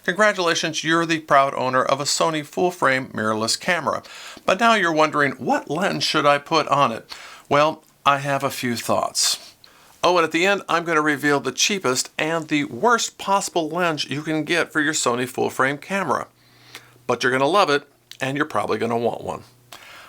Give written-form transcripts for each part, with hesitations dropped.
Congratulations, you're the proud owner of a Sony full-frame mirrorless camera. But now you're wondering, what lens should I put on it? Well, I have a few thoughts. Oh, and at the end, I'm going to reveal the cheapest and the worst possible lens you can get for your Sony full-frame camera. But you're going to love it, and you're probably going to want one.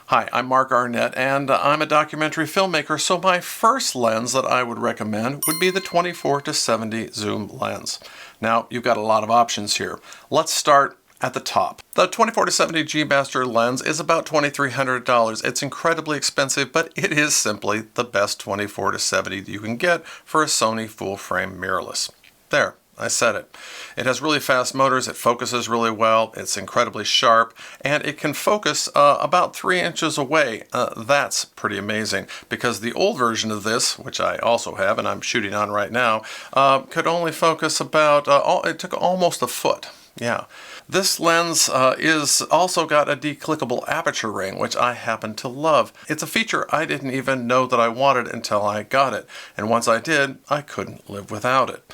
Hi, I'm Mark Arnett, and I'm a documentary filmmaker, so my first lens that I would recommend would be the 24-70 zoom lens. Now, you've got a lot of options here. Let's start at the top. The 24-70 G Master lens is about $2,300. It's incredibly expensive, but it is simply the best 24-70 you can get for a Sony full-frame mirrorless. There. I said it. It has really fast motors, it focuses really well, it's incredibly sharp, and it can focus about 3 inches away. That's pretty amazing, because the old version of this, which I also have and I'm shooting on right now, could only focus about, it took almost a foot. Yeah. This lens is also got a declickable aperture ring, which I happen to love. It's a feature I didn't even know that I wanted until I got it, and once I did, I couldn't live without it.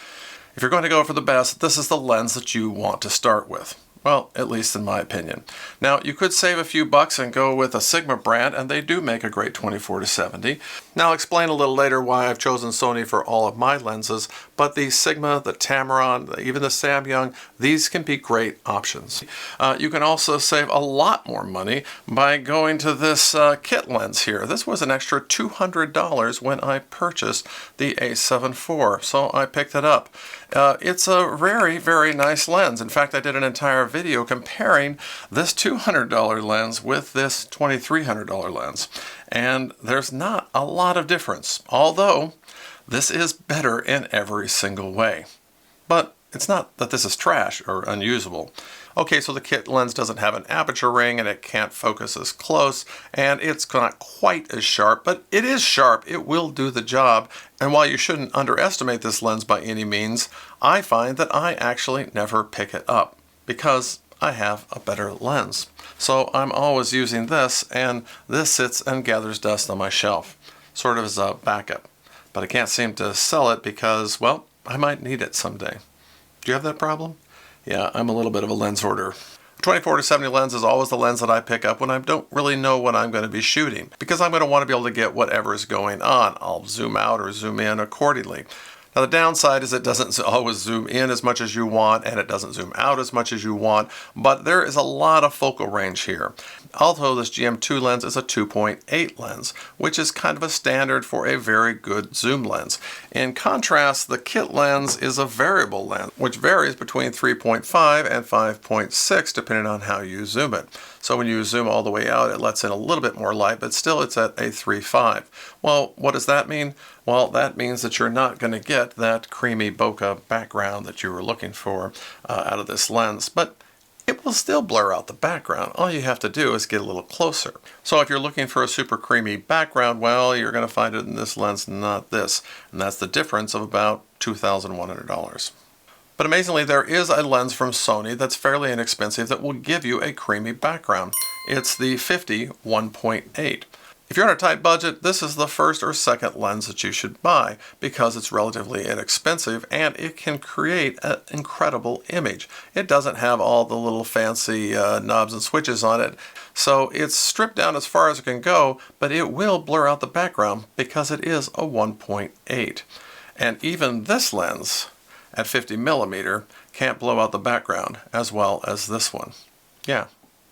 If you're going to go for the best, this is the lens that you want to start with. Well, at least in my opinion. Now, you could save a few bucks and go with a Sigma brand, and they do make a great 24-70. Now, I'll explain a little later why I've chosen Sony for all of my lenses, but the Sigma, the Tamron, even the Samyang, these can be great options. You can also save a lot more money by going to this kit lens here. This was an extra $200 when I purchased the A7 IV, so I picked it up. It's a very, very nice lens. In fact, I did an entire video comparing this $200 lens with this $2,300 lens. And there's not a lot of difference, although this is better in every single way. But it's not that this is trash or unusable. Okay, so the kit lens doesn't have an aperture ring and it can't focus as close, and it's not quite as sharp, but it is sharp. It will do the job. And while you shouldn't underestimate this lens by any means, I find that I actually never pick it up because I have a better lens. So I'm always using this, and this sits and gathers dust on my shelf, sort of as a backup. But I can't seem to sell it because, well, I might need it someday. Do you have that problem? Yeah, I'm a little bit of a lens hoarder. 24-70 lens is always the lens that I pick up when I don't really know what I'm going to be shooting, because I'm going to want to be able to get whatever is going on. I'll zoom out or zoom in accordingly. Now, the downside is it doesn't always zoom in as much as you want, and it doesn't zoom out as much as you want, but there is a lot of focal range here. Although this GM2 lens is a 2.8 lens, which is kind of a standard for a very good zoom lens. In contrast, the kit lens is a variable lens, which varies between 3.5 and 5.6 depending on how you zoom it. So when you zoom all the way out, it lets in a little bit more light, but still it's at a 3.5. Well, what does that mean? Well, that means that you're not going to get that creamy bokeh background that you were looking for out of this lens, but it will still blur out the background. All you have to do is get a little closer. So if you're looking for a super creamy background, well, you're going to find it in this lens, not this. And that's the difference of about $2,100. But amazingly, there is a lens from Sony that's fairly inexpensive that will give you a creamy background. It's the 50 1.8. If you're on a tight budget, this is the first or second lens that you should buy because it's relatively inexpensive and it can create an incredible image. It doesn't have all the little fancy knobs and switches on it, so it's stripped down as far as it can go, but it will blur out the background because it is a 1.8. And even this lens at 50mm can't blow out the background as well as this one. Yeah,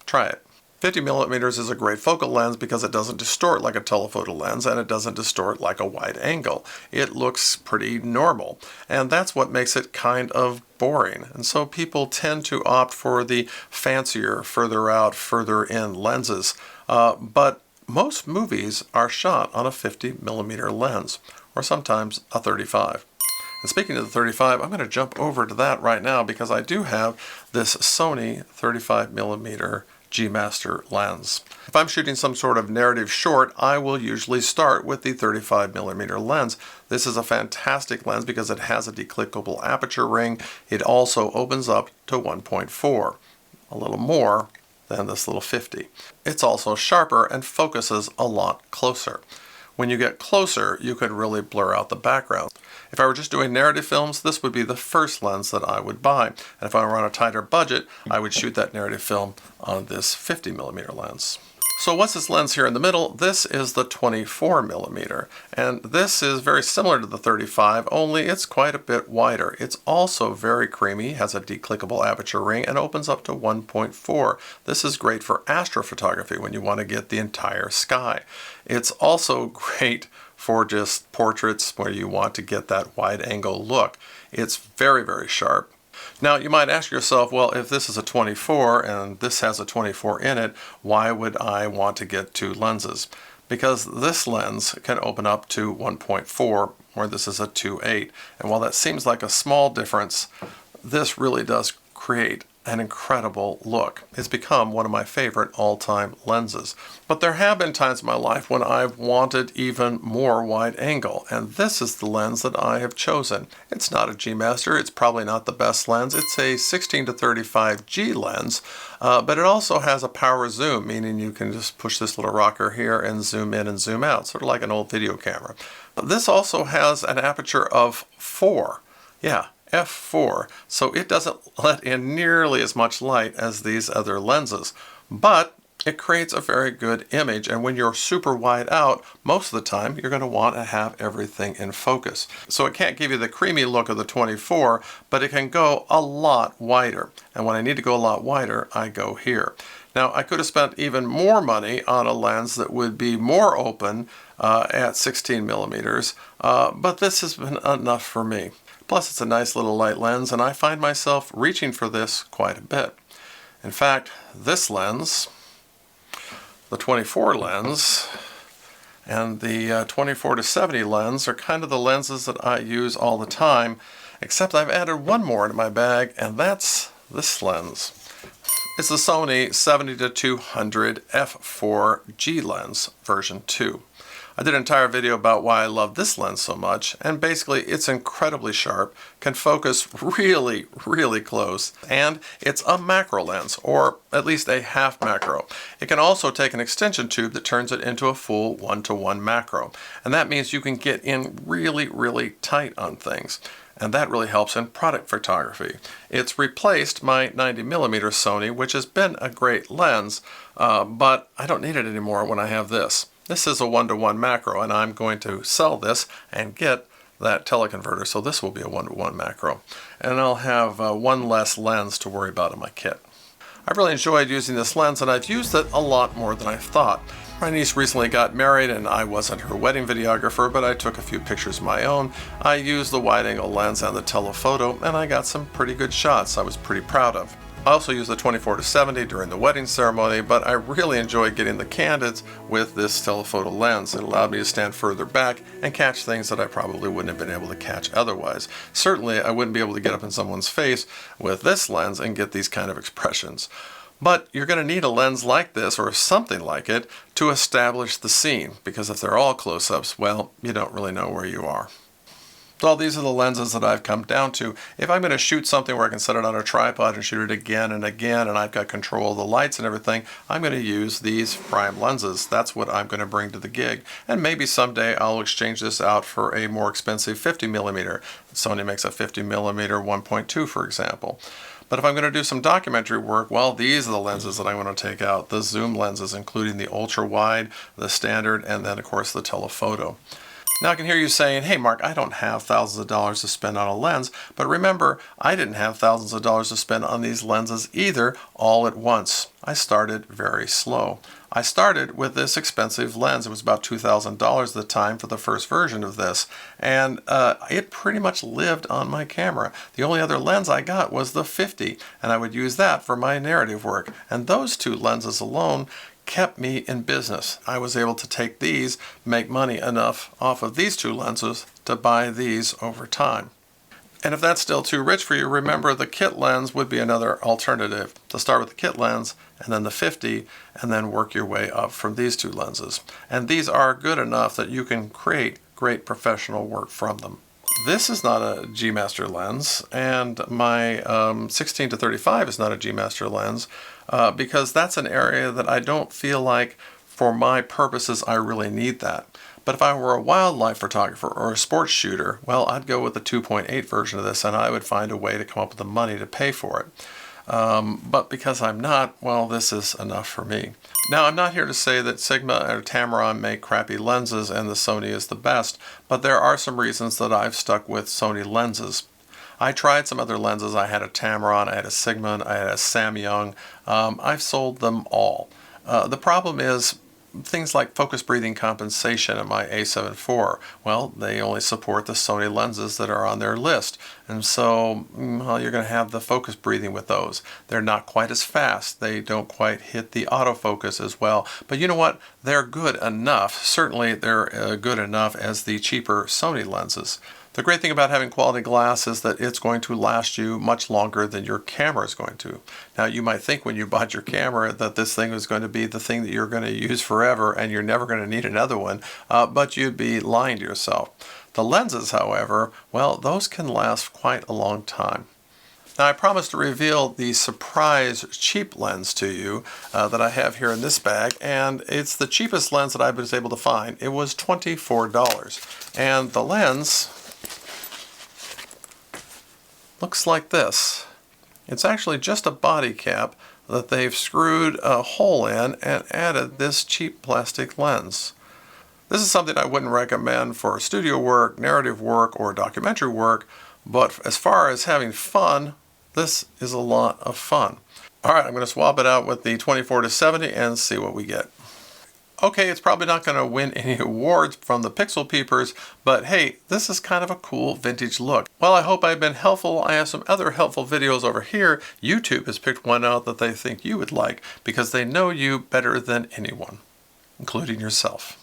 try it. 50mm is a great focal lens because it doesn't distort like a telephoto lens and it doesn't distort like a wide angle. It looks pretty normal, and that's what makes it kind of boring. And so people tend to opt for the fancier, further out, further in lenses. But most movies are shot on a 50mm lens, or sometimes a 35. And speaking of the 35, I'm going to jump over to that right now because I do have this Sony 35mm G Master lens. If I'm shooting some sort of narrative short, I will usually start with the 35mm lens. This is a fantastic lens because it has a declickable aperture ring. It also opens up to 1.4, a little more than this little 50. It's also sharper and focuses a lot closer. When you get closer, you could really blur out the background. If I were just doing narrative films, this would be the first lens that I would buy. And if I were on a tighter budget, I would shoot that narrative film on this 50mm lens. So what's this lens here in the middle? This is the 24mm, and this is very similar to the 35, only it's quite a bit wider. It's also very creamy, has a declickable aperture ring, and opens up to 1.4. This is great for astrophotography when you want to get the entire sky. It's also great for just portraits where you want to get that wide angle look. It's very, very sharp. Now you might ask yourself, well, if this is a 24 and this has a 24 in it, why would I want to get two lenses? Because this lens can open up to 1.4, where this is a 2.8. And while that seems like a small difference, this really does create an incredible look. It's become one of my favorite all-time lenses. But there have been times in my life when I've wanted even more wide angle, and this is the lens that I have chosen. It's not a G Master, it's probably not the best lens. It's a 16-35 G lens, but it also has a power zoom, meaning you can just push this little rocker here and zoom in and zoom out, sort of like an old video camera. This also has an aperture of 4. Yeah, f4, so it doesn't let in nearly as much light as these other lenses, but it creates a very good image, and when you're super wide out, most of the time you're going to want to have everything in focus. So it can't give you the creamy look of the 24, but it can go a lot wider, and when I need to go a lot wider, I go here. Now, I could have spent even more money on a lens that would be more open at 16mm, but this has been enough for me. Plus, it's a nice little light lens, and I find myself reaching for this quite a bit. In fact, this lens, the 24 lens, and the 24-70 lens are kind of the lenses that I use all the time, except I've added one more into my bag, and that's this lens. It's the Sony 70-200 f4 G lens version 2. I did an entire video about why I love this lens so much, and basically it's incredibly sharp, can focus really, really close, and it's a macro lens, or at least a half macro. It can also take an extension tube that turns it into a full 1-to-1 macro, and that means you can get in really, really tight on things. And that really helps in product photography. It's replaced my 90mm Sony, which has been a great lens, but I don't need it anymore when I have this. This is a 1-to-1 macro, and I'm going to sell this and get that teleconverter, so this will be a 1-to-1 macro. And I'll have one less lens to worry about in my kit. I've really enjoyed using this lens, and I've used it a lot more than I thought. My niece recently got married, and I wasn't her wedding videographer, but I took a few pictures of my own. I used the wide-angle lens and the telephoto, and I got some pretty good shots I was pretty proud of. I also used the 24-70 during the wedding ceremony, but I really enjoyed getting the candids with this telephoto lens. It allowed me to stand further back and catch things that I probably wouldn't have been able to catch otherwise. Certainly, I wouldn't be able to get up in someone's face with this lens and get these kind of expressions. But you're going to need a lens like this, or something like it, to establish the scene, because if they're all close-ups, well, you don't really know where you are. So these are the lenses that I've come down to. If I'm going to shoot something where I can set it on a tripod and shoot it again and again, and I've got control of the lights and everything, I'm going to use these prime lenses. That's what I'm going to bring to the gig. And maybe someday I'll exchange this out for a more expensive 50mm. Sony makes a 50mm 1.2, for example. But if I'm going to do some documentary work, well, these are the lenses that I'm going to take out. The zoom lenses, including the ultra-wide, the standard, and then, of course, the telephoto. Now I can hear you saying, hey Mark, I don't have thousands of dollars to spend on a lens, but remember, I didn't have thousands of dollars to spend on these lenses either all at once. I started very slow. I started with this expensive lens. It was about $2,000 at the time for the first version of this, and it pretty much lived on my camera. The only other lens I got was the 50, and I would use that for my narrative work, and those two lenses alone kept me in business. I was able to take these, make money enough off of these two lenses to buy these over time. And if that's still too rich for you, remember the kit lens would be another alternative. To start with the kit lens, and then the 50, and then work your way up from these two lenses. And these are good enough that you can create great professional work from them. This is not a G Master lens, and my 16-35 is not a G Master lens, because that's an area that I don't feel like, for my purposes, I really need that. But if I were a wildlife photographer or a sports shooter, well, I'd go with the 2.8 version of this, and I would find a way to come up with the money to pay for it. But because I'm not, well, this is enough for me. Now, I'm not here to say that Sigma or Tamron make crappy lenses and the Sony is the best, but there are some reasons that I've stuck with Sony Lenses. I tried some other lenses. I had a Tamron, I had a Sigma, I had a Samyang. I've sold them all. The problem is things like focus breathing compensation in my A7 IV. Well, they only support the Sony lenses that are on their list. And so, well, you're going to have the focus breathing with those. They're not quite as fast. They don't quite hit the autofocus as well. But you know what? They're good enough. Certainly, they're good enough as the cheaper Sony lenses. The great thing about having quality glass is that it's going to last you much longer than your camera is going to. Now, you might think when you bought your camera that this thing was going to be the thing that you're going to use forever and you're never going to need another one, but you'd be lying to yourself. The lenses, however, well, those can last quite a long time. Now, I promised to reveal the surprise cheap lens to you that I have here in this bag, and it's the cheapest lens that I was able to find. It was $24, and the lens looks like this. It's actually just a body cap that they've screwed a hole in and added this cheap plastic lens. This is something I wouldn't recommend for studio work, narrative work, or documentary work, but as far as having fun, this is a lot of fun. Alright, I'm going to swap it out with the 24-70 and see what we get. Okay, it's probably not going to win any awards from the Pixel Peepers, but hey, this is kind of a cool vintage look. Well, I hope I've been helpful. I have some other helpful videos over here. YouTube has picked one out that they think you would like because they know you better than anyone, including yourself.